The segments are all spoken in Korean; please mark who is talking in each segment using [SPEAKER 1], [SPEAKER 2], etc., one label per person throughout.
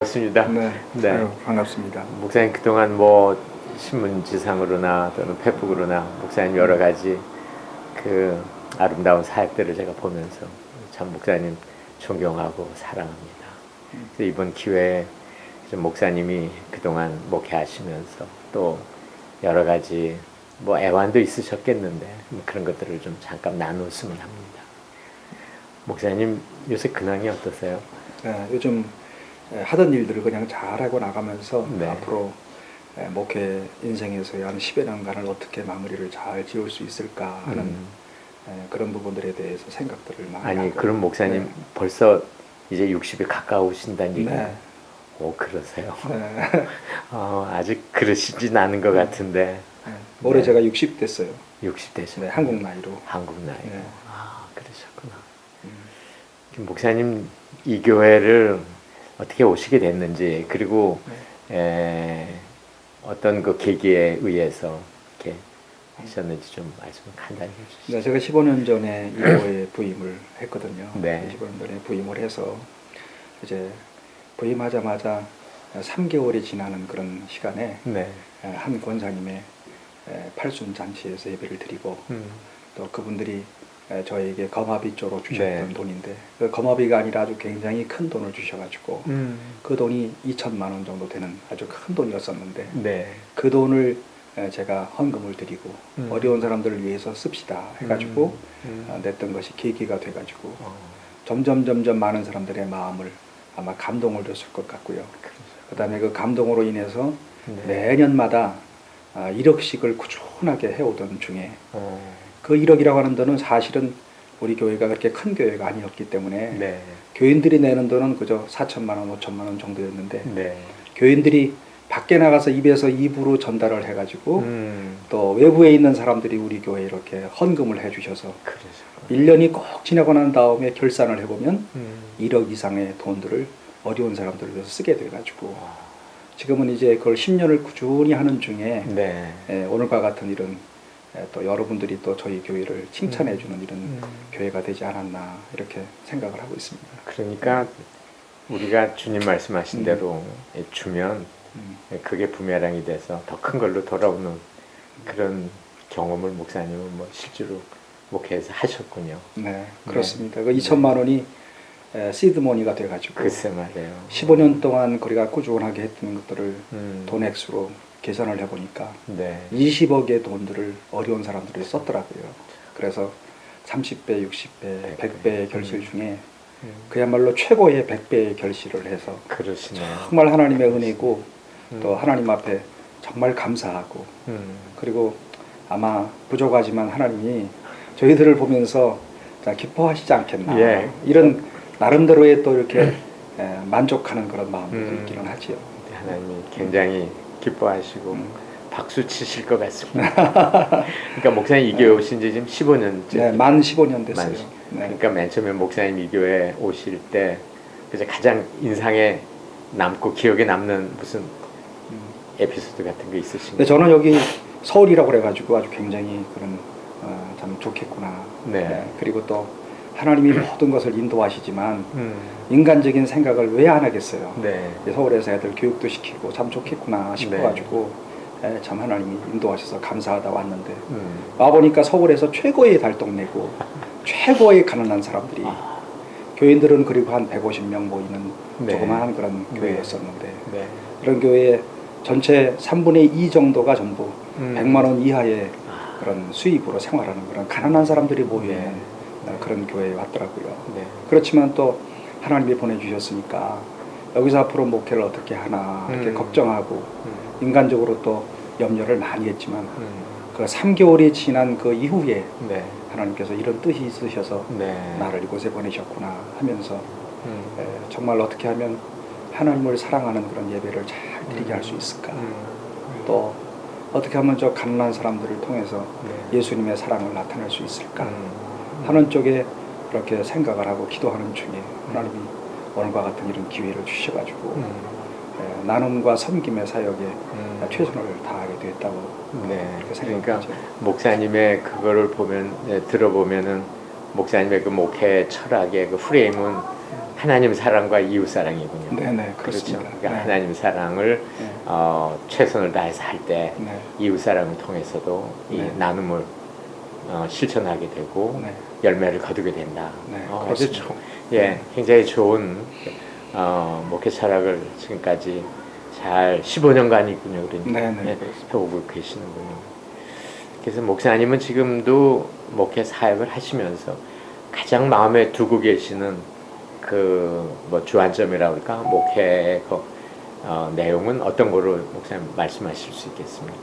[SPEAKER 1] 반갑습니다.
[SPEAKER 2] 네,
[SPEAKER 1] 네.
[SPEAKER 2] 아유, 반갑습니다.
[SPEAKER 1] 목사님 그동안 뭐 신문지상으로나 또는 페북으로나 목사님 여러 가지 그 아름다운 사역들을 제가 보면서 참 목사님 존경하고 사랑합니다. 그래서 이번 기회에 좀 목사님이 그동안 목회하시면서 또 여러 가지 뭐 애환도 있으셨겠는데 뭐 그런 것들을 좀 잠깐 나눴으면 합니다. 목사님 요새 근황이 어떠세요?
[SPEAKER 2] 네, 요즘 하던 일들을 그냥 잘하고 나가면서
[SPEAKER 1] 네.
[SPEAKER 2] 앞으로 목회 인생에서의 한 10여 년간을 어떻게 마무리를 잘 지을 수 있을까 하는 그런 부분들에 대해서 생각들을 많이
[SPEAKER 1] 아니
[SPEAKER 2] 하고.
[SPEAKER 1] 그럼 목사님
[SPEAKER 2] 네.
[SPEAKER 1] 벌써 이제 60이 가까우신다는 얘기.
[SPEAKER 2] 네.
[SPEAKER 1] 오 그러세요?
[SPEAKER 2] 네.
[SPEAKER 1] 아직 그러시진 않은 것 같은데.
[SPEAKER 2] 네. 올해
[SPEAKER 1] 네.
[SPEAKER 2] 제가 60 됐어요.
[SPEAKER 1] 60 되셨어요?
[SPEAKER 2] 네, 한국 나이로.
[SPEAKER 1] 한국 나이.
[SPEAKER 2] 네.
[SPEAKER 1] 그러셨구나. 목사님 이 교회를 어떻게 오시게 됐는지 그리고 어떤 그 계기에 의해서 이렇게 하셨는지 좀 말씀을 간단히 해주시죠.
[SPEAKER 2] 네, 제가 15년 전에 이 교회에 부임을 했거든요.
[SPEAKER 1] 네.
[SPEAKER 2] 15년 전에 부임을 해서 이제 부임하자마자 3개월이 지나는 그런 시간에
[SPEAKER 1] 네.
[SPEAKER 2] 한 권사님의 팔순 잔치에서 예배를 드리고 또 그분들이 저에게 거마비 쪽으로 주셨던
[SPEAKER 1] 네.
[SPEAKER 2] 돈인데 그 거마비가 아니라 아주 굉장히 큰 돈을 주셔가지고 그 돈이 2천만 원 정도 되는 아주 큰 돈이었었는데
[SPEAKER 1] 네.
[SPEAKER 2] 그 돈을 제가 헌금을 드리고 어려운 사람들을 위해서 씁시다 해가지고 냈던 것이 계기가 돼가지고 점점 많은 사람들의 마음을 아마 감동을 줬을 것 같고요. 그 다음에 그 감동으로 인해서 매년마다 1억씩을 꾸준하게 해오던 중에 그 1억이라고 하는 돈은 사실은 우리 교회가 그렇게 큰 교회가 아니었기 때문에
[SPEAKER 1] 네.
[SPEAKER 2] 교인들이 내는 돈은 그저 4천만 원, 5천만 원 정도였는데
[SPEAKER 1] 네.
[SPEAKER 2] 교인들이 밖에 나가서 입에서 입으로 전달을 해가지고 또 외부에 있는 사람들이 우리 교회에 이렇게 헌금을 해주셔서 1년이 꼭 지나고 난 다음에 결산을 해보면 1억 이상의 돈들을 어려운 사람들을 위해서 쓰게 돼가지고 지금은 이제 그걸 10년을 꾸준히 하는 중에
[SPEAKER 1] 네.
[SPEAKER 2] 오늘과 같은 이런 또 여러분들이 또 저희 교회를 칭찬해주는 이런 교회가 되지 않았나 이렇게 생각을 하고 있습니다.
[SPEAKER 1] 그러니까 우리가 주님 말씀하신 대로 주면 그게 부메랑이 돼서 더 큰 걸로 돌아오는 그런 경험을 목사님은 뭐 실제로 목회에서 하셨군요.
[SPEAKER 2] 네, 그렇습니다. 그 2천만 원이 시드머니가 돼가지고
[SPEAKER 1] 글쎄 말이에요.
[SPEAKER 2] 15년 동안 우리가 꾸준하게 했던 것들을 돈 액수로 계산을 해보니까
[SPEAKER 1] 네.
[SPEAKER 2] 20억의 돈들을 어려운 사람들이 썼더라고요. 그래서 30배, 60배, 100배의 결실 중에 그야말로 최고의 100배의 결실을 해서
[SPEAKER 1] 그러시네요.
[SPEAKER 2] 정말 하나님의 은혜고 또 하나님 앞에 정말 감사하고 그리고 아마 부족하지만 하나님이 저희들을 보면서 기뻐하시지 않겠나
[SPEAKER 1] 예.
[SPEAKER 2] 이런 나름대로의 또 이렇게 만족하는 그런 마음도 있기는 하지요.
[SPEAKER 1] 하나님이 굉장히 기뻐하시고 박수 치실 것 같습니다. 그러니까 목사님 이 교회 오신 지 지금 15년째.
[SPEAKER 2] 네, 만 15년 됐어요. 네.
[SPEAKER 1] 그러니까 맨 처음에 목사님 이 교회 오실 때 그래서 가장 인상에 남고 기억에 남는 무슨 에피소드 같은 거 있으신가요?
[SPEAKER 2] 네, 저는 여기 서울이라고 그래가지고 아주 굉장히 그런 참 좋겠구나.
[SPEAKER 1] 네.
[SPEAKER 2] 그리고 또 하나님이 모든 것을 인도하시지만 인간적인 생각을 왜 안 하겠어요.
[SPEAKER 1] 네.
[SPEAKER 2] 서울에서 애들 교육도 시키고 참 좋겠구나 싶어가지고 참 하나님이 인도하셔서 감사하다 왔는데 와보니까 서울에서 최고의 달동네고 최고의 가난한 사람들이 교인들은 그리고 한 150명 모이는 조그마한 그런 교회였었는데 그런 교회에 전체 3분의 2 정도가 전부 100만 원 이하의 그런 수입으로 생활하는 그런 가난한 사람들이 모여있는 그런 교회에 왔더라고요. 그렇지만 또 하나님이 보내주셨으니까 여기서 앞으로 목회를 어떻게 하나 이렇게 걱정하고 인간적으로 또 염려를 많이 했지만 그 3개월이 지난 그 이후에 하나님께서 이런 뜻이 있으셔서 나를 이곳에 보내셨구나 하면서 정말 어떻게 하면 하나님을 사랑하는 그런 예배를 잘 드리게 할 수 있을까 또 어떻게 하면 저 가난한 사람들을 통해서 예수님의 사랑을 나타낼 수 있을까 하는 쪽에 그렇게 생각을 하고 기도하는 중에 하나님이 오늘과 같은 이런 기회를 주셔가지고 나눔과 섬김의 사역에 최선을 다하게 됐다고 그렇게
[SPEAKER 1] 그러니까
[SPEAKER 2] 생각하죠.
[SPEAKER 1] 목사님의 그거를 보면 들어보면은 목사님의 그 목회 철학의 그 프레임은 하나님 사랑과 이웃 사랑이군요.
[SPEAKER 2] 네네,
[SPEAKER 1] 그렇죠.
[SPEAKER 2] 그렇습니다.
[SPEAKER 1] 그러니까
[SPEAKER 2] 네.
[SPEAKER 1] 하나님 사랑을
[SPEAKER 2] 네.
[SPEAKER 1] 최선을 다해서 할 때
[SPEAKER 2] 네.
[SPEAKER 1] 이웃 사랑을 통해서도 이
[SPEAKER 2] 네.
[SPEAKER 1] 나눔을 실천하게 되고
[SPEAKER 2] 네.
[SPEAKER 1] 열매를 거두게 된다.
[SPEAKER 2] 네,
[SPEAKER 1] 아주
[SPEAKER 2] 그렇습니다.
[SPEAKER 1] 굉장히 좋은 목회 철학을 지금까지 잘 15년간이군요. 그러니까
[SPEAKER 2] 네, 네,
[SPEAKER 1] 해오고 계시는군요. 그래서 목사님은 지금도 목회 사역을 하시면서 가장 마음에 두고 계시는 그 뭐 주안점이라고 할까 목회의 그 내용은 어떤 거로 목사님 말씀하실 수 있겠습니까?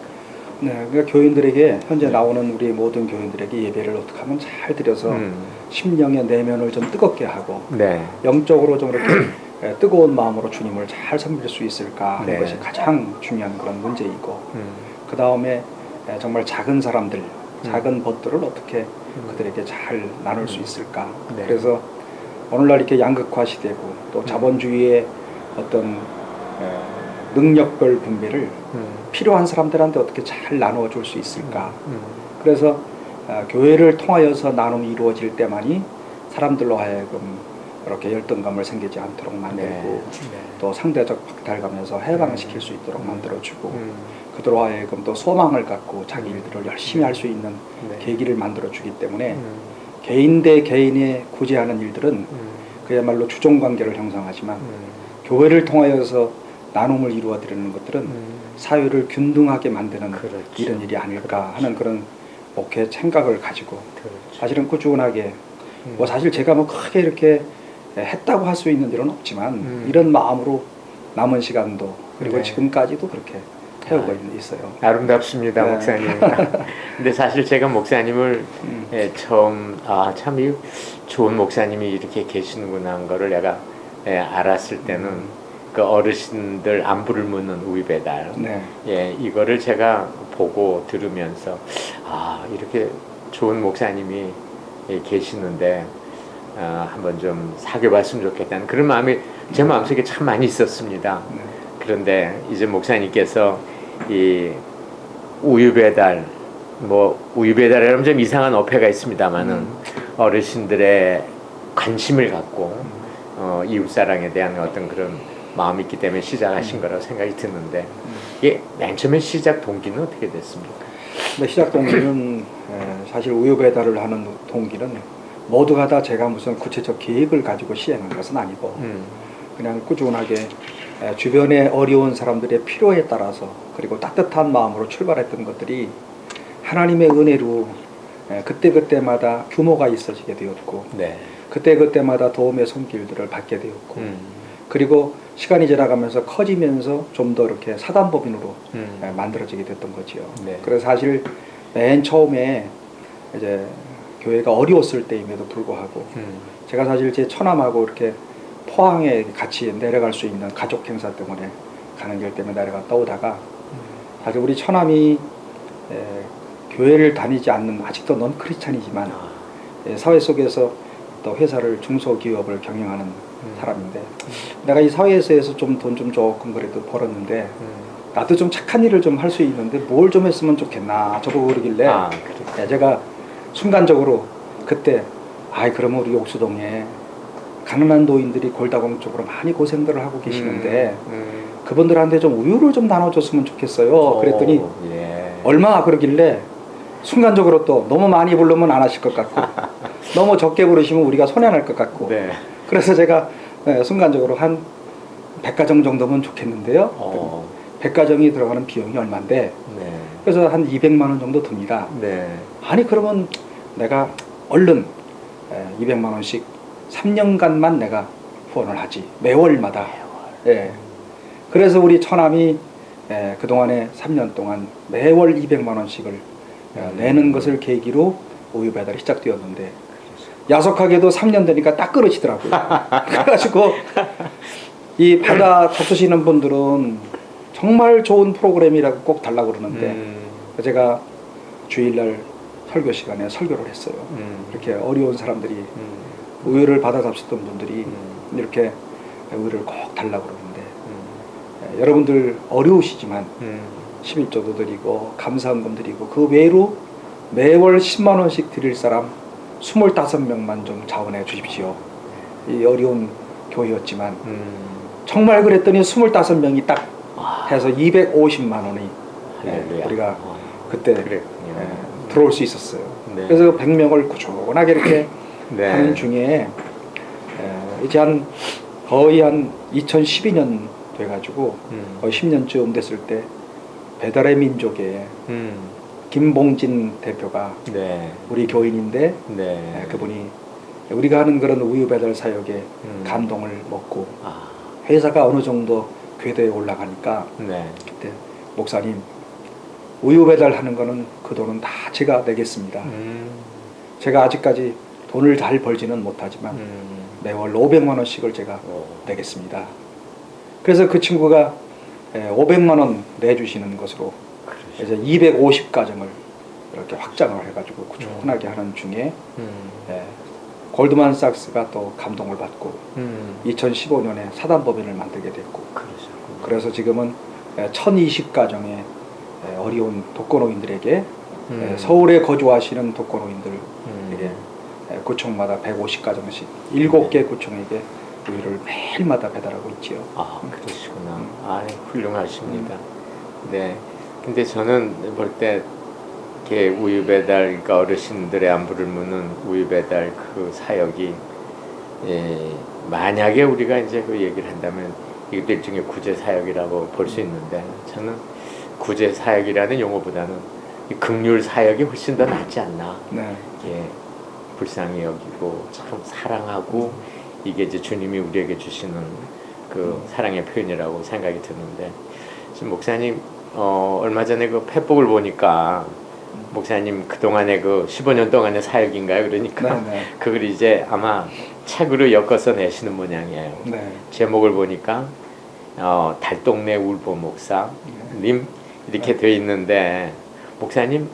[SPEAKER 2] 네, 그러니까 교인들에게 현재 나오는 우리 모든 교인들에게 예배를 어떻게 하면 잘 드려서 심령의 내면을 좀 뜨겁게 하고
[SPEAKER 1] 네.
[SPEAKER 2] 영적으로 좀 이렇게 뜨거운 마음으로 주님을 잘 섬길 수 있을까 하는
[SPEAKER 1] 네.
[SPEAKER 2] 것이 가장 중요한 그런 문제이고 그 다음에 정말 작은 사람들, 작은 벗들을 어떻게 그들에게 잘 나눌 수 있을까.
[SPEAKER 1] 네.
[SPEAKER 2] 그래서 오늘날 이렇게 양극화 시대고 또 자본주의의 어떤 능력별 분배를 필요한 사람들한테 어떻게 잘 나누어 줄 수 있을까. 그래서 교회를 통하여서 나눔이 이루어질 때만이 사람들로 하여금 이렇게 열등감을 생기지 않도록 만들고
[SPEAKER 1] 네.
[SPEAKER 2] 또 상대적 박탈감에서 해방시킬 수 있도록 만들어주고 그들로 하여금 또 소망을 갖고 자기 일들을 열심히 할 수 있는
[SPEAKER 1] 네.
[SPEAKER 2] 계기를 만들어주기 때문에 개인 대 개인이 구제하는 일들은 그야말로 주종관계를 형성하지만 교회를 통하여서 나눔을 이루어드리는 것들은 사회를 균등하게 만드는
[SPEAKER 1] 그렇죠.
[SPEAKER 2] 이런 일이 아닐까 하는 그런 목회 생각을 가지고
[SPEAKER 1] 그렇죠.
[SPEAKER 2] 사실은 꾸준하게 뭐 사실 제가 뭐 크게 이렇게 했다고 할 수 있는 일은 없지만 이런 마음으로 남은 시간도 그리고
[SPEAKER 1] 네.
[SPEAKER 2] 지금까지도 그렇게 해오고 있어요.
[SPEAKER 1] 아름답습니다,
[SPEAKER 2] 네.
[SPEAKER 1] 목사님. 근데 사실 제가 목사님을 처음 참 이 좋은 목사님이 이렇게 계시는구나 하는 거를 내가 알았을 때는 그 어르신들 안부를 묻는 우유배달
[SPEAKER 2] 네.
[SPEAKER 1] 이거를 제가 보고 들으면서 이렇게 좋은 목사님이 계시는데 한번 좀 사귀어봤으면 좋겠다는 그런 마음이 제 마음속에 참 많이 있었습니다.
[SPEAKER 2] 네.
[SPEAKER 1] 그런데 이제 목사님께서 이 우유 배달 우유 배달이라면 좀 이상한 어폐가 있습니다만은 어르신들의 관심을 갖고 이웃 사랑에 대한 어떤 그런 마음이 있기 때문에 시작하신 거라고 생각이 드는데 이게 맨 처음에 시작 동기는 어떻게 됐습니까?
[SPEAKER 2] 근데 시작 동기는 사실 우유 배달을 하는 동기는 모두가 다 제가 무슨 구체적 계획을 가지고 시행한 것은 아니고 그냥 꾸준하게 주변에 어려운 사람들의 필요에 따라서 그리고 따뜻한 마음으로 출발했던 것들이 하나님의 은혜로 그때그때마다 규모가 있어지게 되었고
[SPEAKER 1] 네.
[SPEAKER 2] 그때그때마다 도움의 손길들을 받게 되었고 그리고 시간이 지나가면서 커지면서 좀 더 이렇게 사단법인으로 만들어지게 됐던 거지요.
[SPEAKER 1] 네.
[SPEAKER 2] 그래서 사실 맨 처음에 이제 교회가 어려웠을 때임에도 불구하고 제가 사실 제 처남하고 이렇게 포항에 같이 내려갈 수 있는 가족 행사 때문에 가는 길 때문에 내려갔다 오다가 사실 우리 처남이 교회를 다니지 않는 아직도 넌 크리스찬이지만 사회 속에서 또 회사를 중소기업을 경영하는 사람인데 내가 이 사회에서 좀 돈 좀 조금 그래도 벌었는데 나도 좀 착한 일을 좀 할 수 있는데 뭘 좀 했으면 좋겠나 저보고 그러길래 제가 순간적으로 그때 그러면 우리 옥수동에 가난한 노인들이 골다공 쪽으로 많이 고생들을 하고 계시는데 그분들한테 좀 우유를 좀 나눠줬으면 좋겠어요. 그랬더니 얼마 그러길래 순간적으로 또 너무 많이 부르면 안 하실 것 같고 너무 적게 부르시면 우리가 손해날 것 같고 그래서 제가 순간적으로 한 100가정 정도면 좋겠는데요. 100가정이 들어가는 비용이 얼마인데 그래서 한 200만 원 정도 듭니다. 아니 그러면 내가 얼른 200만 원씩 3년간만 내가 후원을 하지 매월마다. 그래서 우리 처남이 그동안에 3년 동안 매월 200만 원씩을 내는 것을 계기로 우유 배달이 시작되었는데 야속하게도 3년 되니까 딱 끊어지더라고요. 그래가지고 이 받아 적으시는 분들은 정말 좋은 프로그램이라고 꼭 달라고 그러는데 제가 주일날 설교 시간에 설교를 했어요. 이렇게 어려운 사람들이 우유를 받아 잡수던 분들이 이렇게 우유를 꼭 달라고 그러는데 여러분들 어려우시지만 11조도 드리고 감사헌금 드리고 그 외로 매월 10만 원씩 드릴 사람 25명만 좀 자원해 주십시오. 이 어려운 교회였지만 정말 그랬더니 25명이 딱 해서 250만 원이
[SPEAKER 1] 할렐루야.
[SPEAKER 2] 우리가 그때
[SPEAKER 1] 그랬군요.
[SPEAKER 2] 들어올 수 있었어요.
[SPEAKER 1] 네.
[SPEAKER 2] 그래서 100명을 꾸준하게 이렇게
[SPEAKER 1] 네.
[SPEAKER 2] 하는 중에 이제 거의 한 2012년 돼가지고 거의 10년쯤 됐을 때 배달의 민족의 김봉진 대표가
[SPEAKER 1] 네.
[SPEAKER 2] 우리 교인인데
[SPEAKER 1] 네.
[SPEAKER 2] 그분이 우리가 하는 그런 우유 배달 사역에 감동을 먹고
[SPEAKER 1] 아.
[SPEAKER 2] 회사가 어느 정도 궤도에 올라가니까
[SPEAKER 1] 네.
[SPEAKER 2] 그때 목사님 우유 배달하는 거는 그 돈은 다 제가 내겠습니다. 제가 아직까지 돈을 잘 벌지는 못하지만 매월 500만 원씩을 제가 내겠습니다. 그래서 그 친구가 500만 원 내주시는 것으로 이제 250가정을 이렇게 확장을 해가지고 꾸준하게 하는 중에 골드만삭스가 또 감동을 받고 2015년에 사단법인을 만들게 됐고 그래서 지금은 1020가정의 어려운 독거노인들에게 서울에 거주하시는 독거노인들에게 구청마다 150가정씩 7개 구청에게 우유를 매일마다 배달하고 있지요.
[SPEAKER 1] 아, 그러시구나. 아, 훌륭하십니다. 네. 근데 저는 볼 때 이렇게 우유 배달, 그러니까 어르신들의 안부를 묻는 우유 배달 그 사역이 만약에 우리가 이제 그 얘기를 한다면 이것도 일종의 구제 사역이라고 볼 수 있는데 저는 구제 사역이라는 용어보다는 이 긍휼 사역이 훨씬 더 낫지 않나.
[SPEAKER 2] 네.
[SPEAKER 1] 불쌍히 여기고 참 사랑하고 이게 이제 주님이 우리에게 주시는 그 사랑의 표현이라고 생각이 드는데 지금 목사님 얼마 전에 그 페북을 보니까 목사님 그동안에 그 15년 동안의 사역인가요? 그러니까
[SPEAKER 2] 네.
[SPEAKER 1] 그걸 이제 아마 책으로 엮어서 내시는 모양이에요.
[SPEAKER 2] 네.
[SPEAKER 1] 제목을 보니까 달동네 울보 목사님 이렇게 되어 있는데 목사님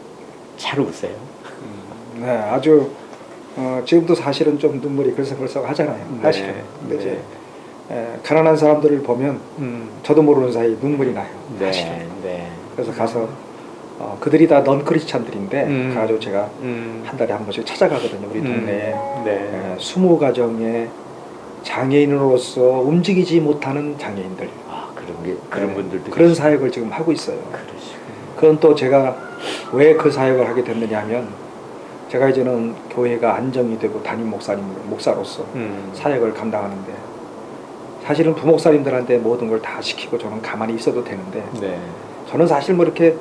[SPEAKER 1] 잘 웃으세요.
[SPEAKER 2] 네, 아주 지금도 사실은 좀 눈물이 글썽글썽 하잖아요. 사실은. 근데 이제 가난한 사람들을 보면 저도 모르는 사이 눈물이 나요. 사실은.
[SPEAKER 1] 네.
[SPEAKER 2] 그래서 가서 그들이 다 넌 크리스찬들인데 가지고 제가 한 달에 한 번씩 찾아가거든요. 우리 동네에 20가정의 장애인으로서 움직이지 못하는 장애인들.
[SPEAKER 1] 아, 그런 분들도
[SPEAKER 2] 그런 사역을 지금 하고 있어요.
[SPEAKER 1] 그러시구나.
[SPEAKER 2] 그건 또 제가 왜 그 사역을 하게 됐느냐 하면 제가 이제는 교회가 안정이 되고 담임 목사로서 사역을 감당하는데 사실은 부목사님들한테 모든 걸 다 시키고 저는 가만히 있어도 되는데 저는 사실 뭐 이렇게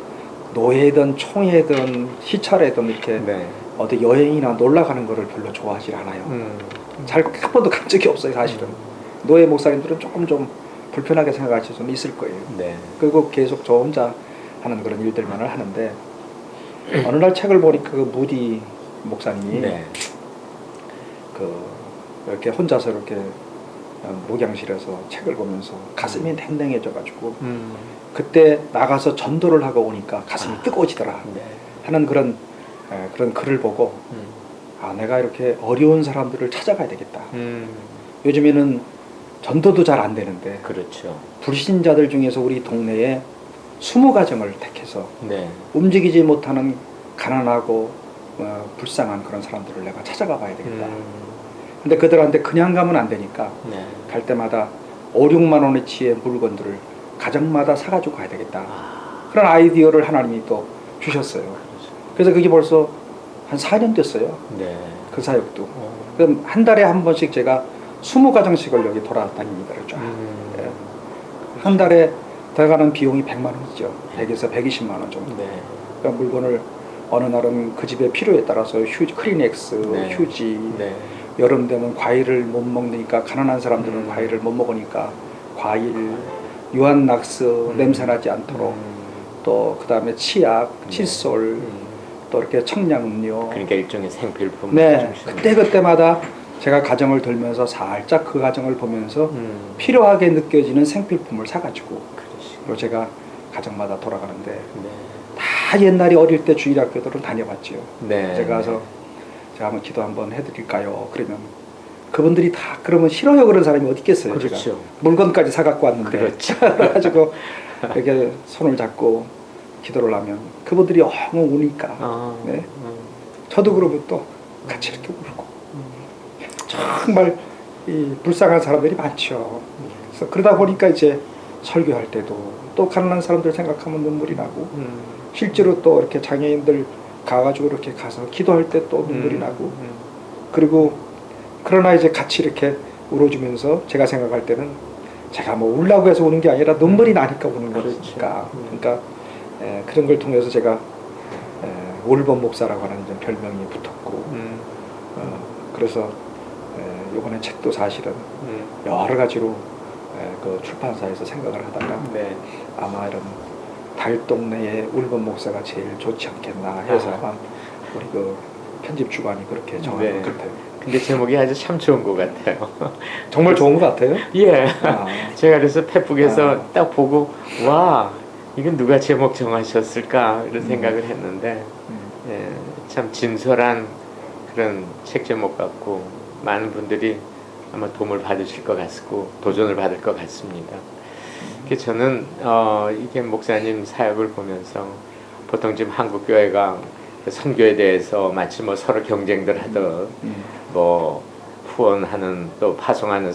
[SPEAKER 2] 노예든 총회든 시찰회든 이렇게 어디 여행이나 놀러 가는 거를 별로 좋아하지 않아요. 잘 한 번도 간 적이 없어요, 사실은. 노예 목사님들은 조금 좀 불편하게 생각하실 수는 있을 거예요. 그리고 계속 저 혼자 하는 그런 일들만을 하는데 어느 날 책을 보니까 그 무디 목사님이 이렇게 혼자서 이렇게 목양실에서 책을 보면서 가슴이 냉랭해져가지고 그때 나가서 전도를 하고 오니까 가슴이 뜨거워지더라 하는 그런 글을 보고 내가 이렇게 어려운 사람들을 찾아가야 되겠다. 요즘에는 전도도 잘 안 되는데
[SPEAKER 1] 그렇죠.
[SPEAKER 2] 불신자들 중에서 우리 동네에 20가정을 택해서 움직이지 못하는 가난하고 불쌍한 그런 사람들을 내가 찾아가 봐야 되겠다. 근데 그들한테 그냥 가면 안 되니까 갈 때마다 5, 6만 원어치의 물건들을 가정마다 사가지고 가야 되겠다. 그런 아이디어를 하나님이 또 주셨어요. 그래서 그게 벌써 한 4년 됐어요. 그 사역도. 그럼 한 달에 한 번씩 제가 20가정씩을 여기 돌아다닙니다. 한 달에 들어가는 비용이 100만 원이죠. 100에서 120만 원 정도. 그러니까 물건을 어느 날은 그 집의 필요에 따라서 휴지, 크리넥스, 휴지, 여름 되면 과일을 못 먹으니까 가난한 사람들은 과일을 못 먹으니까 과일, 유한낙스 냄새나지 않도록 또 그 다음에 치약, 칫솔, 또 이렇게 청량음료.
[SPEAKER 1] 그러니까 일종의 생필품.
[SPEAKER 2] 그때마다 제가 가정을 돌면서 살짝 그 가정을 보면서 필요하게 느껴지는 생필품을 사가지고 그리고 제가 가정마다 돌아가는데 다 옛날에 어릴 때 주일학교들은 다녀봤지요. 제가 가서 제가 한번 기도 한번 해드릴까요? 그러면 그분들이 다 그러면 싫어요 그런 사람이 어디 있겠어요. 제가 물건까지 사갖고 왔는데 그래가지고 이렇게 손을 잡고 기도를 하면 그분들이 엉엉 우니까 저도 그러면 또 같이 이렇게 울고 정말 이 불쌍한 사람들이 많죠. 그래서 그러다 보니까 이제 설교할 때도 또 가난한 사람들 생각하면 눈물이 나고 실제로 또 이렇게 장애인들 가가지고 이렇게 가서 기도할 때 또 눈물이 나고 그리고 그러나 이제 같이 이렇게 울어주면서 제가 생각할 때는 제가 뭐 울라고 해서 우는 게 아니라 눈물이 나니까 우는 거니까 그러니까 그런 걸 통해서 제가 울범 목사라고 하는 이제 별명이 붙었고 그래서 이번에 책도 사실은 여러 가지로 그 출판사에서 생각을 하다가
[SPEAKER 1] 네.
[SPEAKER 2] 아마 이런 달동네의 울범 목사가 제일 좋지 않겠나 해서 아마 우리 그 편집 주관이 그렇게 정한
[SPEAKER 1] 네.
[SPEAKER 2] 것 같아요.
[SPEAKER 1] 근데 제목이 아주 참 좋은 것 같아요.
[SPEAKER 2] 정말 좋은 것 같아요.
[SPEAKER 1] 예.
[SPEAKER 2] 아.
[SPEAKER 1] 제가 그래서 페북에서 딱 보고 와 이건 누가 제목 정하셨을까 이런 생각을 했는데 예, 참 진솔한 그런 책 제목 같고 많은 분들이 아마 도움을 받으실 것 같고 도전을 받을 것 같습니다. 그래서 저는 이게 목사님 사역을 보면서 보통 지금 한국 교회가 선교에 대해서 마치 뭐 서로 경쟁들 하듯 뭐 후원하는 또 파송하는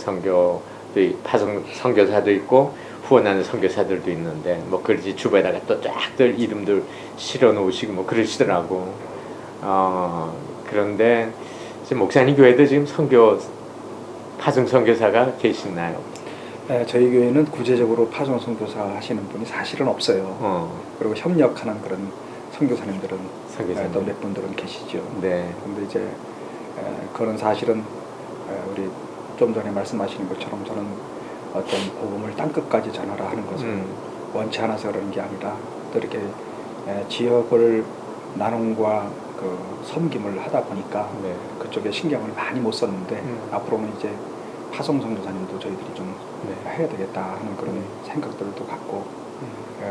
[SPEAKER 1] 파송 선교사도 있고 후원하는 선교사들도 있는데 뭐 그러지 주변에다가 또 쫙들 이름들 실어 놓으시고 뭐 그러시더라고. 그런데 지금 목사님 교회도 지금 파송 선교사가 계시나요?
[SPEAKER 2] 저희 교회는 구체적으로 파송 선교사 하시는 분이 사실은 없어요. 그리고 협력하는 그런 선교사님들은 또 몇 분들은 계시죠.
[SPEAKER 1] 네.
[SPEAKER 2] 근데 이제 그런 사실은 우리 좀 전에 말씀하시는 것처럼 저는 어떤 복음을 땅끝까지 전하라 하는 것을 원치 않아서 그러는 게 아니라 또 이렇게 지역을 나눔과 그 섬김을 하다 보니까
[SPEAKER 1] 네.
[SPEAKER 2] 그쪽에 신경을 많이 못 썼는데 앞으로는 이제 파송 선교사님도 저희들이 좀 해야 되겠다 하는 그런 생각들도 갖고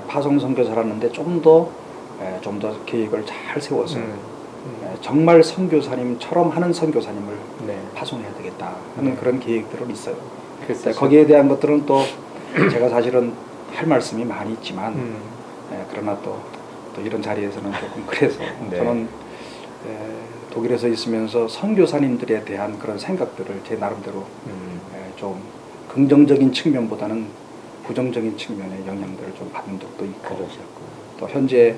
[SPEAKER 2] 파송 선교사라는데 좀 더 계획을 잘 세워서 정말 선교사님처럼 하는 선교사님을 파송해야 되겠다 하는 그런 계획들은 있어요. 거기에 대한 것들은 또 제가 사실은 할 말씀이 많이 있지만 그러나 또 이런 자리에서는 조금 그래서 저는 독일에서 있으면서 선교사님들에 대한 그런 생각들을 제 나름대로 좀 긍정적인 측면보다는 부정적인 측면의 영향들을 좀 받은 적도 있고 또 현재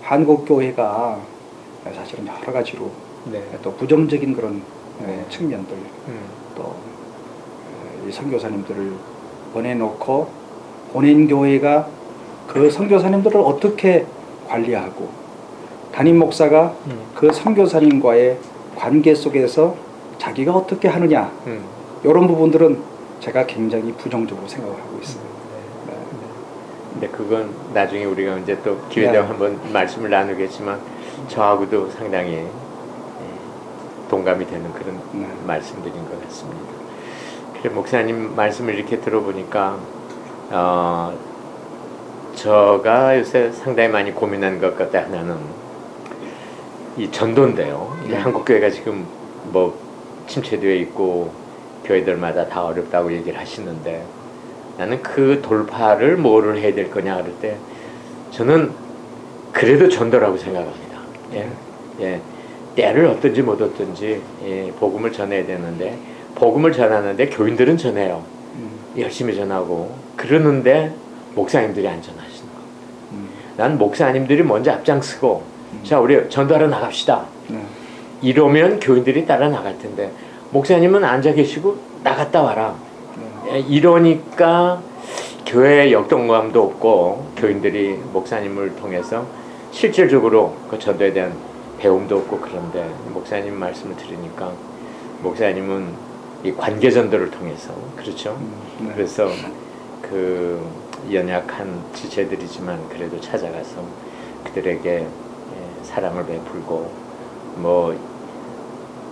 [SPEAKER 2] 한국 교회가 사실은 여러 가지로 또 부정적인 그런 측면들 또 이 선교사님들을 보내놓고 보낸 교회가 그 선교사님들을 어떻게 관리하고 담임 목사가 그 선교사님과의 관계 속에서 자기가 어떻게 하느냐 이런 부분들은 제가 굉장히 부정적으로 생각을 하고 있어요.
[SPEAKER 1] 근데 그건 나중에 우리가 이제 또 기회 되면 한번 말씀을 나누겠지만 저하고도 상당히 동감이 되는 그런 말씀들인 것 같습니다. 그래 목사님 말씀을 이렇게 들어보니까 제가 요새 상당히 많이 고민한 것 같다 하나는 이 전도인데요. 한국 교회가 지금 뭐 침체되어 있고 교회들마다 다 어렵다고 얘기를 하시는데 나는 그 돌파를 뭐를 해야 될 거냐 그럴 때 저는 그래도 전도라고 생각합니다. 때를 어떤지 못 어떤지 복음을 전해야 되는데 복음을 전하는데 교인들은 전해요. 열심히 전하고 그러는데 목사님들이 안 전하시는 거. 난 목사님들이 먼저 앞장서고 자 우리 전도하러 나갑시다. 이러면 교인들이 따라 나갈 텐데 목사님은 앉아 계시고 나갔다 와라. 이러니까 교회에 역동감도 없고 교인들이 목사님을 통해서 실질적으로 그 전도에 대한 배움도 없고 그런데 목사님 말씀을 들으니까 목사님은 이 관계 전도를 통해서 그렇죠. 그래서 그 연약한 지체들이지만 그래도 찾아가서 그들에게 사랑을 베풀고 뭐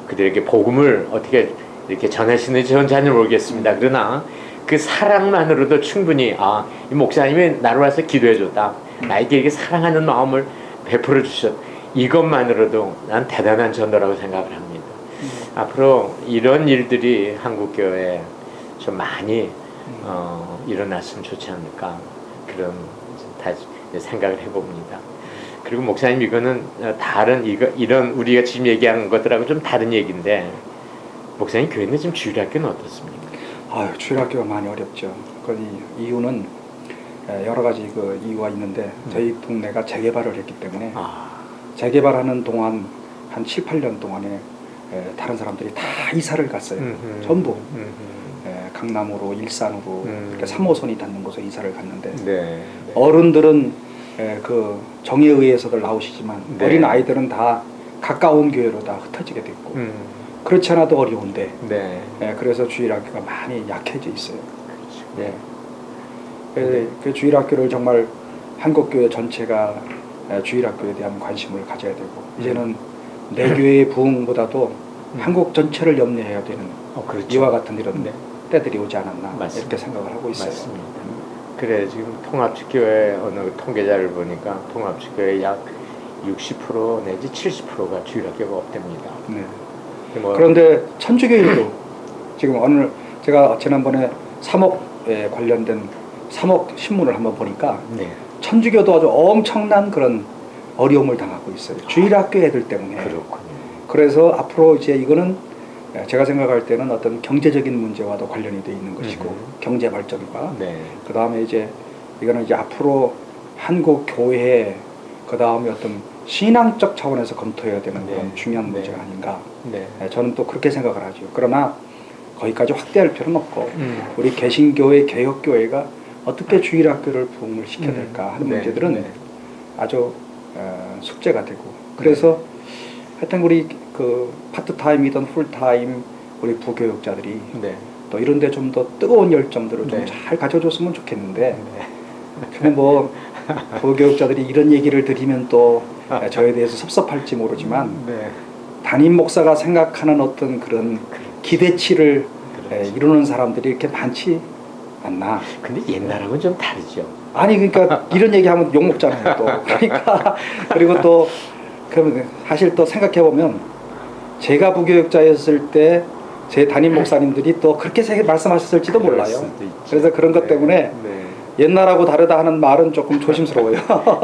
[SPEAKER 1] 그들에게 복음을 어떻게 이렇게 전하시는지 저는 잘 모르겠습니다. 그러나 그 사랑만으로도 충분히 이 목사님이 나를 와서 기도해줬다. 나에게 이렇게 사랑하는 마음을 베풀어 주셨. 이것만으로도 난 대단한 전도라고 생각을 합니다. 앞으로 이런 일들이 한국 교회에 좀 많이 일어났으면 좋지 않을까 그런 생각을 해봅니다. 그리고 목사님 이거는 다른 이런 우리가 지금 얘기하는 것들하고 좀 다른 얘기인데 목사님 교회는 지금 주일학교는 어떻습니까?
[SPEAKER 2] 아유, 주일학교가 많이 어렵죠. 그 이유는 여러 가지 그 이유가 있는데 저희 동네가 재개발을 했기 때문에 재개발하는 동안 한 7, 8년 동안에 다른 사람들이 다 이사를 갔어요. 전부 강남으로 일산으로 이렇게 3호선이 닿는 곳에 이사를 갔는데
[SPEAKER 1] 네.
[SPEAKER 2] 어른들은 그 정에 의해서들 나오시지만
[SPEAKER 1] 네.
[SPEAKER 2] 어린 아이들은 다 가까운 교회로 다 흩어지게 됐고 그렇지 않아도 어려운데
[SPEAKER 1] 네.
[SPEAKER 2] 그래서 주일학교가 많이 약해져 있어요.
[SPEAKER 1] 그렇죠.
[SPEAKER 2] 그 주일학교를 정말 한국교회 전체가 주일학교에 대한 관심을 가져야 되고 이제는 내 교회의 부흥보다도 한국 전체를 염려해야 되는
[SPEAKER 1] 그렇죠.
[SPEAKER 2] 이와 같은 이런
[SPEAKER 1] 네.
[SPEAKER 2] 때들이 오지 않았나
[SPEAKER 1] 맞습니다.
[SPEAKER 2] 이렇게 생각을 하고 있어요.
[SPEAKER 1] 맞습니다. 그래 지금 통합직교회 어느 통계자를 보니까 통합직교회 약 60% 내지 70%가 주일학교가 없답니다.
[SPEAKER 2] 네.
[SPEAKER 1] 뭐
[SPEAKER 2] 그런데 천주교회도 지금 제가 지난번에 3억에 관련된 3억 신문을 한번 보니까
[SPEAKER 1] 네.
[SPEAKER 2] 천주교도 아주 엄청난 그런 어려움을 당하고 있어요. 주일학교 애들 때문에.
[SPEAKER 1] 그렇군요.
[SPEAKER 2] 그래서 앞으로 이제 이거는 제가 생각할 때는 어떤 경제적인 문제와도 관련이 돼 있는 것이고 경제 발전과
[SPEAKER 1] 네.
[SPEAKER 2] 그 다음에 이제 이거는 이제 앞으로 한국 교회 그 다음에 어떤 신앙적 차원에서 검토해야 되는
[SPEAKER 1] 네.
[SPEAKER 2] 그런 중요한
[SPEAKER 1] 네.
[SPEAKER 2] 문제가 아닌가.
[SPEAKER 1] 네.
[SPEAKER 2] 저는 또 그렇게 생각을 하죠. 그러나 거기까지 확대할 필요는 없고 우리 개신교회 개혁교회가 어떻게 주일학교를 부흥을 시켜야 될까 하는
[SPEAKER 1] 네.
[SPEAKER 2] 문제들은
[SPEAKER 1] 네.
[SPEAKER 2] 아주 숙제가 되고 그래서 하여튼 우리 그 파트타임이든 풀타임 우리 부교육자들이
[SPEAKER 1] 네.
[SPEAKER 2] 또 이런데 좀 더 뜨거운 열정들을 좀
[SPEAKER 1] 네.
[SPEAKER 2] 잘 가져줬으면 좋겠는데
[SPEAKER 1] 네.
[SPEAKER 2] 근데 뭐 부교육자들이 이런 얘기를 드리면 또 저에 대해서 섭섭할지 모르지만
[SPEAKER 1] 네.
[SPEAKER 2] 담임 목사가 생각하는 어떤 그런 기대치를
[SPEAKER 1] 그렇죠.
[SPEAKER 2] 이루는 사람들이 이렇게 많지 않나.
[SPEAKER 1] 근데 옛날하고는 좀 다르죠.
[SPEAKER 2] 아니 그러니까 이런 얘기하면 욕 먹잖아요 또. 그러니까 그리고 또 그러면 사실 또 생각해 보면 제가 부교육자였을 때 제 담임 목사님들이 또 그렇게 말씀하셨을지도
[SPEAKER 1] 그럴
[SPEAKER 2] 몰라요.
[SPEAKER 1] 수도 있죠.
[SPEAKER 2] 그래서 그런 것
[SPEAKER 1] 네.
[SPEAKER 2] 때문에
[SPEAKER 1] 네.
[SPEAKER 2] 옛날하고 다르다 하는 말은 조금 조심스러워요.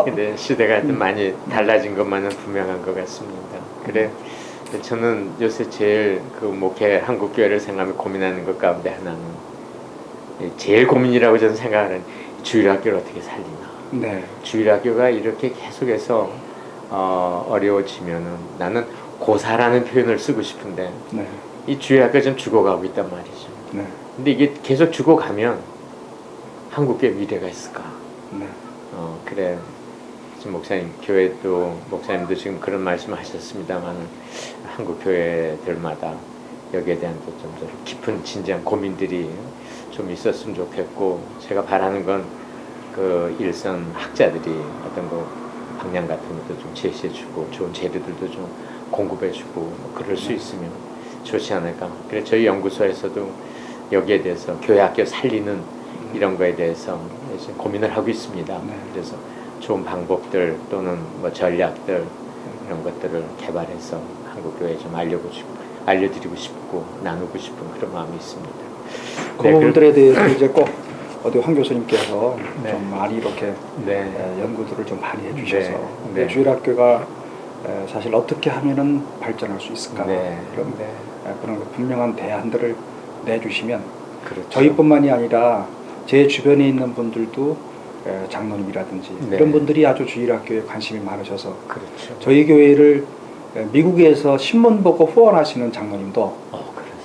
[SPEAKER 1] 근데 시대가 좀 많이 달라진 것만은 분명한 것 같습니다. 그래 저는 요새 제일 그 목회 한국교회를 생각하면 고민하는 것 가운데 하나는 제일 고민이라고 저는 생각하는 주일학교를 어떻게 살리나.
[SPEAKER 2] 네.
[SPEAKER 1] 주일학교가 이렇게 계속해서 어려워지면은 나는 고사라는 표현을 쓰고 싶은데
[SPEAKER 2] 네.
[SPEAKER 1] 이 주일학교 좀 죽어가고 있단 말이죠.
[SPEAKER 2] 네.
[SPEAKER 1] 근데 이게 계속 죽어가면 한국교회 미래가 있을까?
[SPEAKER 2] 네.
[SPEAKER 1] 그래. 지금 목사님 교회도 목사님도 지금 그런 말씀을 하셨습니다만 한국 교회들마다 여기에 대한 좀 더 깊은 진지한 고민들이 좀 있었으면 좋겠고 제가 바라는 건 그 일선 학자들이 어떤 거 방향 같은 것도 좀 제시해주고 좋은 재료들도 좀 공급해주고 뭐 그럴 수 있으면 좋지 않을까. 그래 저희 연구소에서도 여기에 대해서 교회 학교 살리는 이런 거에 대해서 지금 고민을 하고 있습니다.
[SPEAKER 2] 네.
[SPEAKER 1] 그래서 좋은 방법들 또는 뭐 전략들 이런 것들을 개발해서 한국 교회에 좀 알려드리고 싶고 나누고 싶은 그런 마음이 있습니다.
[SPEAKER 2] 그 부분들에 대해서 이제 꼭 어디 황 교수님께서
[SPEAKER 1] 네.
[SPEAKER 2] 좀 많이 이렇게
[SPEAKER 1] 네.
[SPEAKER 2] 연구들을 좀 많이 해주셔서
[SPEAKER 1] 네.
[SPEAKER 2] 주일학교가 사실 어떻게 하면은 발전할 수 있을까
[SPEAKER 1] 네.
[SPEAKER 2] 그런 그런 분명한 대안들을 내주시면
[SPEAKER 1] 그렇죠.
[SPEAKER 2] 저희뿐만이 아니라 제 주변에 있는 분들도 장로님이라든지
[SPEAKER 1] 네.
[SPEAKER 2] 이런 분들이 아주 주일학교에 관심이 많으셔서
[SPEAKER 1] 그렇죠.
[SPEAKER 2] 저희 교회를 미국에서 신문 보고 후원하시는 장로님도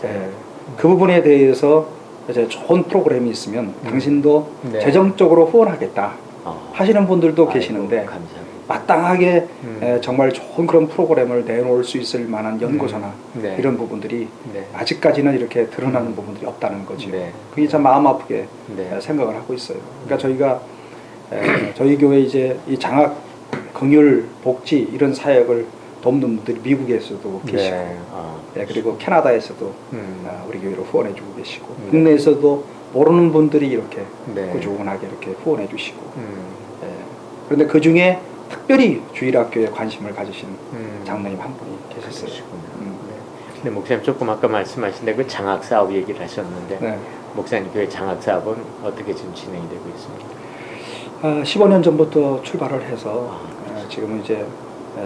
[SPEAKER 1] 그러세요.
[SPEAKER 2] 그 부분에 대해서 이제 좋은 프로그램이 있으면 당신도
[SPEAKER 1] 네.
[SPEAKER 2] 재정적으로 후원하겠다 하시는 분들도 계시는데
[SPEAKER 1] 감사합니다.
[SPEAKER 2] 마땅하게 정말 좋은 그런 프로그램을 내놓을 수 있을 만한 연구소나
[SPEAKER 1] 네.
[SPEAKER 2] 이런 부분들이
[SPEAKER 1] 네.
[SPEAKER 2] 아직까지는 이렇게 드러나는 부분들이 없다는 거죠.
[SPEAKER 1] 네.
[SPEAKER 2] 그게 참 마음 아프게
[SPEAKER 1] 네.
[SPEAKER 2] 생각을 하고 있어요. 그러니까 저희가 저희 교회 이제 이 장학 긍휼 복지 이런 사역을 돕는 분들이 미국에서도 계시고
[SPEAKER 1] 네.
[SPEAKER 2] 그리고 캐나다에서도
[SPEAKER 1] 음.
[SPEAKER 2] 우리 교회로 후원해주고 계시고
[SPEAKER 1] 네.
[SPEAKER 2] 국내에서도 모르는 분들이 이렇게
[SPEAKER 1] 네.
[SPEAKER 2] 꾸준하게 이렇게 후원해주시고
[SPEAKER 1] 음.
[SPEAKER 2] 그런데 그 중에 특별히 주일학교에 관심을 가지신
[SPEAKER 1] 음.
[SPEAKER 2] 장로님 한 분이 계셨어요.
[SPEAKER 1] 그러시구나. 네. 근데 목사님 조금 아까 말씀하신 그 장학 사업 얘기를 하셨는데
[SPEAKER 2] 네.
[SPEAKER 1] 목사님 교회 장학 사업은 어떻게 지금 진행이 되고 있습니까?
[SPEAKER 2] 15년 전부터 출발을 해서 지금은 이제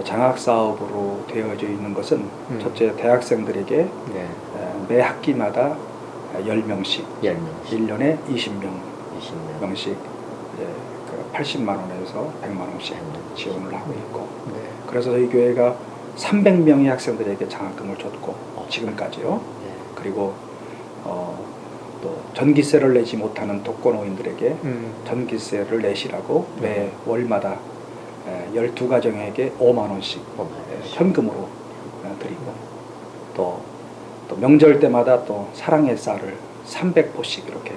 [SPEAKER 2] 장학 사업으로 되어져 있는 것은 첫째 대학생들에게
[SPEAKER 1] 네.
[SPEAKER 2] 매 학기마다 10명씩
[SPEAKER 1] 10명씩
[SPEAKER 2] 1년에 20명
[SPEAKER 1] 20명.
[SPEAKER 2] 명씩 이제 그 80만 원에서 100만 원씩 지원을 하고 있고
[SPEAKER 1] 네.
[SPEAKER 2] 그래서 저희 교회가 300명의 학생들에게 장학금을 줬고 지금까지요.
[SPEAKER 1] 네.
[SPEAKER 2] 그리고 또 전기세를 내지 못하는 독거노인들에게 전기세를 내시라고 매 월마다 12가정에게 5만 원씩 현금으로 드리고 또 명절 때마다 또 사랑의 쌀을 300포씩 이렇게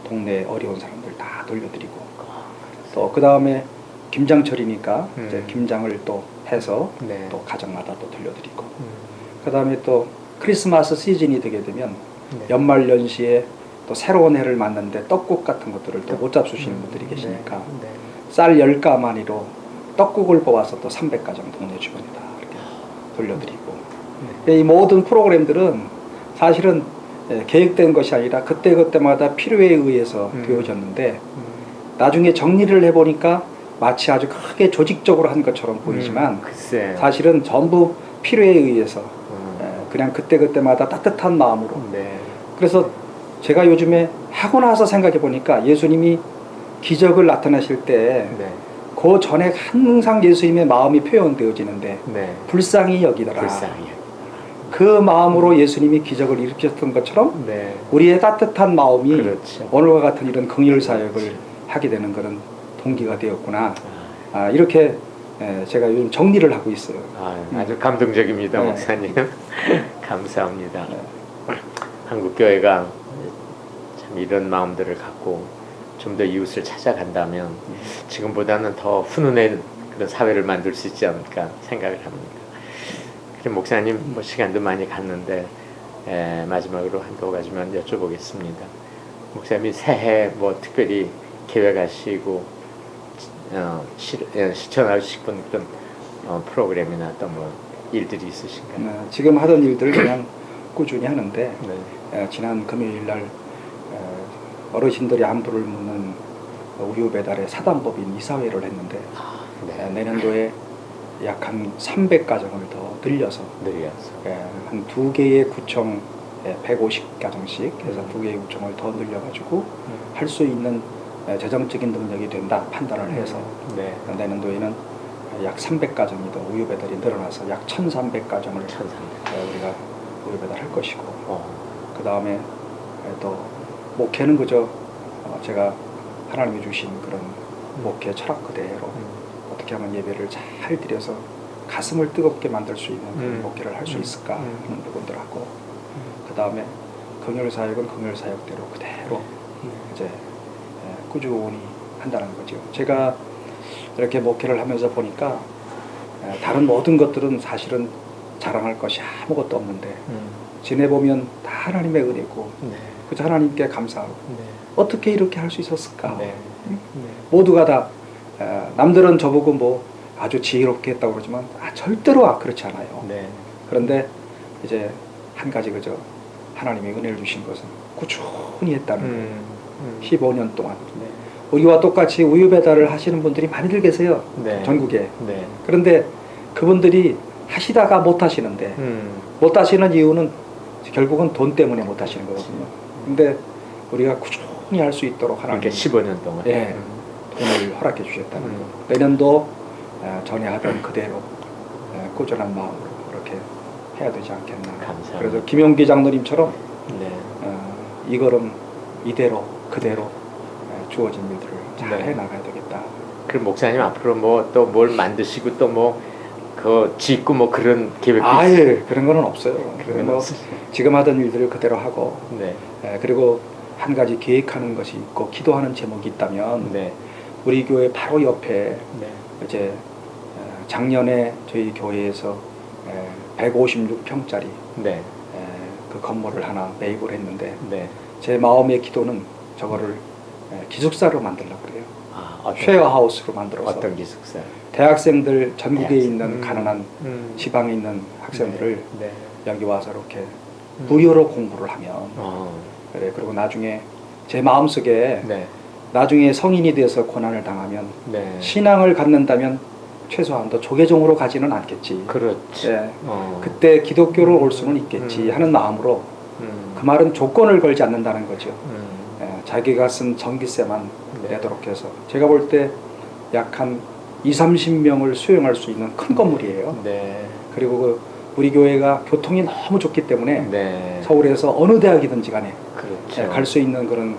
[SPEAKER 2] 동네 어려운 사람들 다 돌려드리고 또 그 다음에 김장철이니까 이제 김장을 또 해서
[SPEAKER 1] 네.
[SPEAKER 2] 또 가정마다 또 돌려드리고 그 다음에 또 크리스마스 시즌이 되게 되면
[SPEAKER 1] 네.
[SPEAKER 2] 연말연시에 또 새로운 해를 맞는데 떡국 같은 것들을 또 못 잡수시는 분들이 계시니까
[SPEAKER 1] 네.
[SPEAKER 2] 쌀 10가마니로 떡국을 뽑아서 또 300가정 동네 주변에 다 이렇게 돌려드리고 이 모든 프로그램들은 사실은 계획된 것이 아니라 그때그때마다 필요에 의해서 되어졌는데 나중에 정리를 해보니까 마치 아주 크게 조직적으로 한 것처럼 보이지만
[SPEAKER 1] 글쎄요.
[SPEAKER 2] 사실은 전부 필요에 의해서 그냥 그때그때마다 따뜻한 마음으로
[SPEAKER 1] 네.
[SPEAKER 2] 그래서 제가 요즘에 하고 나서 생각해 보니까 예수님이 기적을 나타내실 때
[SPEAKER 1] 네.
[SPEAKER 2] 그 전에 항상 예수님의 마음이 표현되어지는데
[SPEAKER 1] 네.
[SPEAKER 2] 불쌍히 여기더라.
[SPEAKER 1] 불쌍히.
[SPEAKER 2] 그 마음으로 예수님이 기적을 일으켰던 것처럼
[SPEAKER 1] 네.
[SPEAKER 2] 우리의 따뜻한 마음이
[SPEAKER 1] 그렇죠.
[SPEAKER 2] 오늘과 같은 이런 긍휼 사역을 하게 되는 그런 동기가 되었구나. 이렇게 제가 요즘 정리를 하고 있어요.
[SPEAKER 1] 아주 감동적입니다,
[SPEAKER 2] 네.
[SPEAKER 1] 목사님. 감사합니다. 한국 교회가 참 이런 마음들을 갖고 좀 더 이웃을 찾아간다면 지금보다는 더 훈훈한 그런 사회를 만들 수 있지 않을까 생각을 합니다. 그럼 목사님 뭐 시간도 많이 갔는데 마지막으로 한 가지만 여쭤보겠습니다. 목사님이 새해 뭐 특별히 계획하시고 실천하고 싶은 그런 프로그램이나 또 뭐 일들이 있으신가요?
[SPEAKER 2] 지금 하던 일들을 그냥 꾸준히 하는데
[SPEAKER 1] 네.
[SPEAKER 2] 지난 금요일 날 어르신들이 안부를 묻는 우유배달의 사단법인 이사회를 했는데
[SPEAKER 1] 네.
[SPEAKER 2] 내년도에 약 한 300가정을 더 늘려서
[SPEAKER 1] 늘려서
[SPEAKER 2] 한 2개의 구청 150가정씩 해서 2개의 구청을 더 늘려가지고 할 수 있는 재정적인 능력이 된다 판단을 해서
[SPEAKER 1] 네.
[SPEAKER 2] 내년도에는 약 300가정이 더 우유 배달이 늘어나서 약 1,300가정을
[SPEAKER 1] 1,300.
[SPEAKER 2] 우리가 우유 배달할 것이고 그 다음에 또 목회는 그저 제가 하나님이 주신 그런 목회 철학 그대로 어떻게 하면 예배를 잘 드려서 가슴을 뜨겁게 만들 수 있는 그런 목회를 할 수 있을까 하는 부분들하고 그 다음에 긍휼 사역은 긍휼 사역대로 그대로 이제 꾸준히 한다는 거죠. 제가 이렇게 목회를 하면서 보니까 다른 모든 것들은 사실은 자랑할 것이 아무것도 없는데 지내보면 다 하나님의 은혜고 그저 하나님께 감사하고 어떻게 이렇게 할 수 있었을까. 모두가 다 남들은 저보고 뭐 아주 지혜롭게 했다고 그러지만 절대로 그렇지 않아요. 그런데 이제 한 가지 그저 하나님의 은혜를 주신 것은 꾸준히 했다는 거예요. 15년 동안 우리와 똑같이 우유 배달을 하시는 분들이 많이들 계세요. 전국에. 그런데 그분들이 하시다가 못 하시는데 못 하시는 이유는 결국은 돈 때문에 못 하시는 거거든요. 근데 우리가 꾸준히 할 수 있도록 하나님
[SPEAKER 1] 15년 동안
[SPEAKER 2] 돈을 허락해 주셨다는 거. 내년도 전에 하던 그대로 꾸준한 마음으로 그렇게 해야 되지 않겠나.
[SPEAKER 1] 감사합니다.
[SPEAKER 2] 그래서 김용기 장로님처럼 이 걸음 이대로 그대로 주어진 일들을 잘 해나가야 되겠다.
[SPEAKER 1] 그럼 목사님 앞으로 뭐 또 뭘 만드시고 또 뭐 그 짓고 뭐 그런 계획도
[SPEAKER 2] 아예 그런 거는 없어요. 뭐 지금 하던 일들을 그대로 하고 그리고 한 가지 계획하는 것이 있고 기도하는 제목이 있다면 우리 교회 바로 옆에 이제 작년에 저희 교회에서 156평짜리 그 건물을 하나 매입을 했는데 제 마음의 기도는 저거를 기숙사로 만들려고 그래요. 쉐어하우스로 만들어서
[SPEAKER 1] 어떤 기숙사?
[SPEAKER 2] 대학생들 전국에 있는 가난한 지방에 있는 학생들을 여기 와서 이렇게 무료로 공부를 하면 그리고 나중에 제 마음속에 나중에 성인이 돼서 고난을 당하면 신앙을 갖는다면 최소한도 조계종으로 가지는 않겠지.
[SPEAKER 1] 그렇지.
[SPEAKER 2] 예.
[SPEAKER 1] 어.
[SPEAKER 2] 그때 기독교를 올 수는 있겠지 하는 마음으로 그 말은 조건을 걸지 않는다는 거죠. 예, 자기가 쓴 전기세만
[SPEAKER 1] 네.
[SPEAKER 2] 내도록 해서 제가 볼 때 약 한 20-30명을 수용할 수 있는 큰 건물이에요.
[SPEAKER 1] 네.
[SPEAKER 2] 그리고 우리 교회가 교통이 너무 좋기 때문에
[SPEAKER 1] 네.
[SPEAKER 2] 서울에서 어느 대학이든지 간에
[SPEAKER 1] 그렇죠.
[SPEAKER 2] 갈 수 있는 그런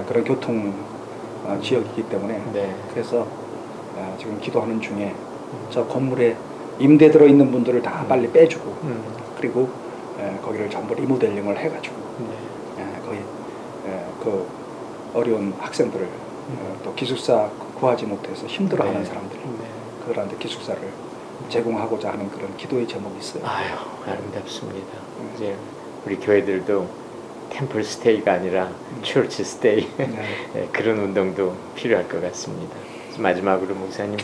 [SPEAKER 2] 그런 교통 지역이기 때문에
[SPEAKER 1] 네.
[SPEAKER 2] 그래서 지금 기도하는 중에 저 건물에 임대 들어 있는 분들을 다 빨리 빼주고 그리고 거기를 전부 리모델링을 해가지고 거의 그 어려운 학생들을 또 기숙사 구하지 못해서 힘들어하는
[SPEAKER 1] 네.
[SPEAKER 2] 사람들
[SPEAKER 1] 네.
[SPEAKER 2] 그들한테 기숙사를 제공하고자 하는 그런 기도의 제목이 있어요.
[SPEAKER 1] 아유, 아름답습니다. 이제 우리 교회들도 템플 스테이가 아니라 처치 스테이 네, 그런 운동도 필요할 것 같습니다. 마지막으로 목사님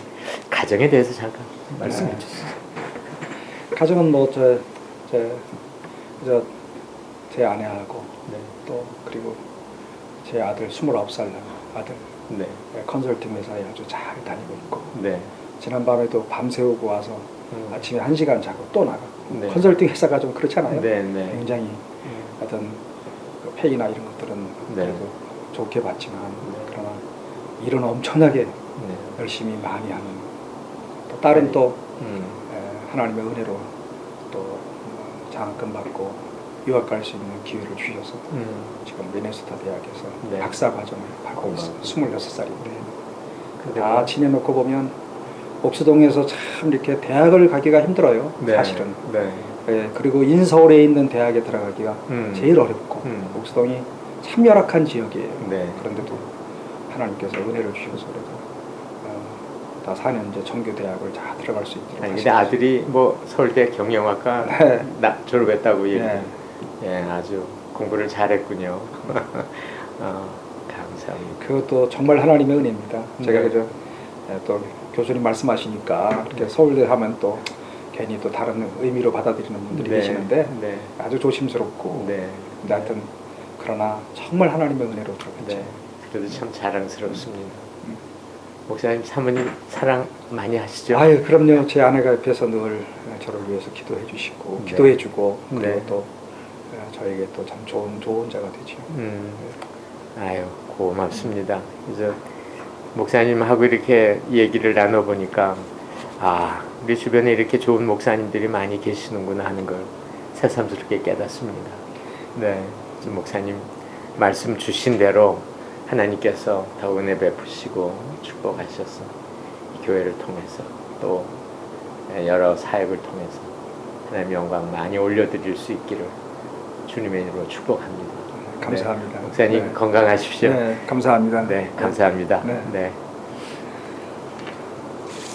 [SPEAKER 1] 가정에 대해서 잠깐 말씀해 주시죠.
[SPEAKER 2] 가정은 뭐 제 아내하고
[SPEAKER 1] 네.
[SPEAKER 2] 또 그리고 제 아들 29살 아들
[SPEAKER 1] 네.
[SPEAKER 2] 컨설팅 회사에 아주 잘 다니고 있고
[SPEAKER 1] 네.
[SPEAKER 2] 지난밤에도 밤새우고 와서 아침에 1시간 자고 또 나가고
[SPEAKER 1] 네.
[SPEAKER 2] 컨설팅 회사가 좀 그렇잖아요.
[SPEAKER 1] 네, 네.
[SPEAKER 2] 굉장히 어떤 그 페이나 이런 것들은
[SPEAKER 1] 네.
[SPEAKER 2] 그래도 좋게 받지만
[SPEAKER 1] 네.
[SPEAKER 2] 그러나 일은 엄청나게
[SPEAKER 1] 네.
[SPEAKER 2] 열심히 많이 하는 또 딸은
[SPEAKER 1] 네.
[SPEAKER 2] 또 하나님의 은혜로 또 장학금 받고 유학 갈 수 있는 기회를 주셔서 지금 미네소타 대학에서
[SPEAKER 1] 네.
[SPEAKER 2] 박사 과정을 받고 있어요. 26살인데
[SPEAKER 1] 근데
[SPEAKER 2] 다
[SPEAKER 1] 뭐-
[SPEAKER 2] 지내놓고 보면 옥수동에서 참 이렇게 대학을 가기가 힘들어요.
[SPEAKER 1] 네.
[SPEAKER 2] 사실은.
[SPEAKER 1] 네.
[SPEAKER 2] 예, 그리고 인서울에 있는 대학에 들어가기가 제일 어렵고 옥수동이 참 열악한 지역이에요.
[SPEAKER 1] 네.
[SPEAKER 2] 그런데도 하나님께서 은혜를 주셔서 그래도 다 4년제 정규대학을 다 들어갈 수 있도록
[SPEAKER 1] 아니, 근데 아들이 뭐 서울대 경영학과
[SPEAKER 2] 네.
[SPEAKER 1] 졸업했다고 얘기.
[SPEAKER 2] 네.
[SPEAKER 1] 예, 아주 공부를 잘했군요. 감사합니다.
[SPEAKER 2] 그것도 정말 하나님의 은혜입니다. 제가
[SPEAKER 1] 네.
[SPEAKER 2] 그저 또 교수님 말씀하시니까 그렇게 서울대 하면 또 괜히 또 다른 의미로 받아들이는 분들이
[SPEAKER 1] 네.
[SPEAKER 2] 계시는데
[SPEAKER 1] 네.
[SPEAKER 2] 아주 조심스럽고
[SPEAKER 1] 네.
[SPEAKER 2] 근데 하여튼 그러나 정말 하나님의 은혜로 들어갔죠.
[SPEAKER 1] 네. 그래도 참 자랑스럽습니다. 목사님 사모님 사랑 많이 하시죠?
[SPEAKER 2] 아유 그럼요. 제 아내가 옆에서 늘 저를 위해서 기도해 주시고
[SPEAKER 1] 네.
[SPEAKER 2] 기도해 주고 그리고
[SPEAKER 1] 네.
[SPEAKER 2] 또 저에게 또 참 좋은 자가 되죠.
[SPEAKER 1] 아유 고맙습니다. 그래서 목사님하고 이렇게 얘기를 나눠보니까 아 우리 주변에 이렇게 좋은 목사님들이 많이 계시는구나 하는 걸 새삼스럽게 깨닫습니다. 네, 지금 목사님 말씀 주신 대로 하나님께서 더 은혜 베푸시고 축복하셔서 이 교회를 통해서 또 여러 사역을 통해서 하나님의 영광 많이 올려드릴 수 있기를 주님의 이름으로 축복합니다.
[SPEAKER 2] 감사합니다.
[SPEAKER 1] 네, 목사님
[SPEAKER 2] 네.
[SPEAKER 1] 건강하십시오.
[SPEAKER 2] 네, 감사합니다.
[SPEAKER 1] 네, 감사합니다.
[SPEAKER 2] 네.
[SPEAKER 1] 네.